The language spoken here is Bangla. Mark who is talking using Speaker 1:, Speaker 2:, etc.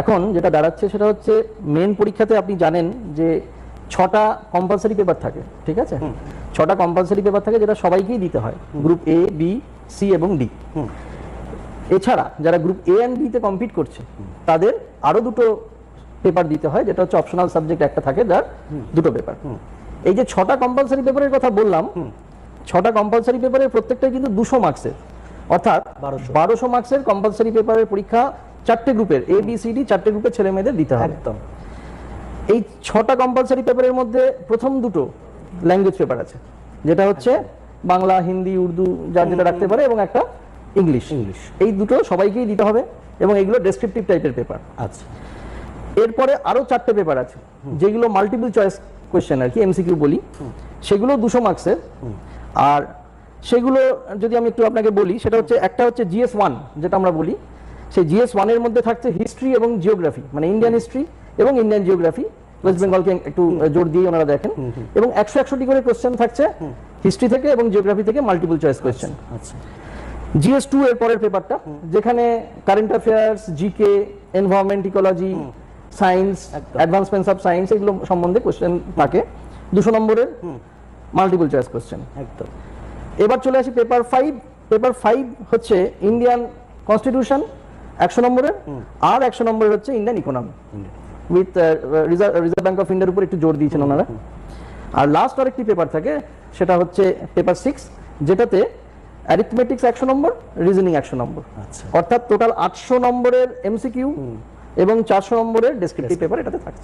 Speaker 1: এখন যেটা দাঁড়াচ্ছে সেটা হচ্ছে মেন পরীক্ষাতে আপনি জানেন যে 6টা কম্পালসারি পেপার থাকে, ঠিক আছে? 6টা কম্পালসারি পেপার থাকে যেটা সবাইকেই দিতে হয়, গ্রুপ এ, বি, সি এবং ডি। এছাড়া যারা গ্রুপ এ এন্ড বি তে কমপ্লিট করছে তাদের আরো দুটো পেপার দিতে হয়, যেটা হচ্ছে অপশনাল সাবজেক্ট একটা থাকে যার দুটো পেপার। এই যে 6টা কম্পালসারি পেপারের কথা বললাম, 6টা কম্পালসারি পেপারের প্রত্যেকটাই কিন্তু 200 মার্কসের, অর্থাৎ 1200 মার্কসের কম্পালসারি পেপারের পরীক্ষা 4টে গ্রুপের এ বি সি ডি 4টে গ্রুপের ছেলে মেয়েদের দিতে হবে।
Speaker 2: একদম।
Speaker 1: এই 6টা কম্পালসারি পেপারের মধ্যে প্রথম দুটো ল্যাঙ্গুয়েজ পেপার আছে, যেটা হচ্ছে বাংলা, হিন্দি, উর্দু যার যেটা রাখতে পারে, এবং একটা ইংলিশ। এই দুটো সবাইকেই দিতে হবে এবং এগুলো ডেসক্রিপটিভ টাইপের পেপার।
Speaker 2: আচ্ছা,
Speaker 1: এরপরে আরো 4টে পেপার আছে যেগুলো মাল্টিপল চয়েস কোশ্চেন আর কি, এমসিকিউ বলি, সেগুলো 200 মার্কসের। আর সেগুলো যদি আমি একটু আপনাকে বলি, সেটা হচ্ছে একটা হচ্ছে GS1 যেটা আমরা বলি, সেই GS1 এর মধ্যে থাকছে হিস্ট্রি এবং জিওগ্রাফি, মানে ইন্ডিয়ান হিস্ট্রি এবং ইন্ডিয়ান জিওগ্রাফি, ওয়েস্ট বেঙ্গলকে একটু জোর দিয়ে ওনারা দেখেন, এবং 100-100টি করে কোশ্চেন থাকছে হিস্ট্রি থেকে এবং জিওগ্রাফি থেকে মাল্টিপল চয়েস কোশ্চেন।
Speaker 2: আচ্ছা।
Speaker 1: GS2 এর পরের পেপারটা যেখানে current affairs, GK, environment, ecology, science, অ্যাডভান্সমেন্টস of science, এগুলো সম্বন্ধে কোশ্চেন থাকে 200 নম্বরের মাল্টিপল চয়েস কোশ্চেন।
Speaker 2: একদম।
Speaker 1: এবার চলে আসি পেপার 5। পেপার 5 হচ্ছে ইন্ডিয়ান কনস্টিটিউশন 100 নম্বরের, আর 100 নম্বরের হচ্ছে Indian economy with reserve bank of ইন্ডিয়ার উপর একটু জোর দিয়েছেন ওনারা। আর লাস্ট আরেকটি পেপার থাকে, সেটা হচ্ছে পেপার 6, যেটাতে অ্যারিথমেটিক্স 100 নম্বর, রিজনিং 100 নম্বর।
Speaker 2: আচ্ছা।
Speaker 1: অর্থাৎ টোটাল 800 নম্বরের এমসিকিউ এবং 400 নম্বরের ডেসক্রিপটিভ পেপার এটাতে থাকছে।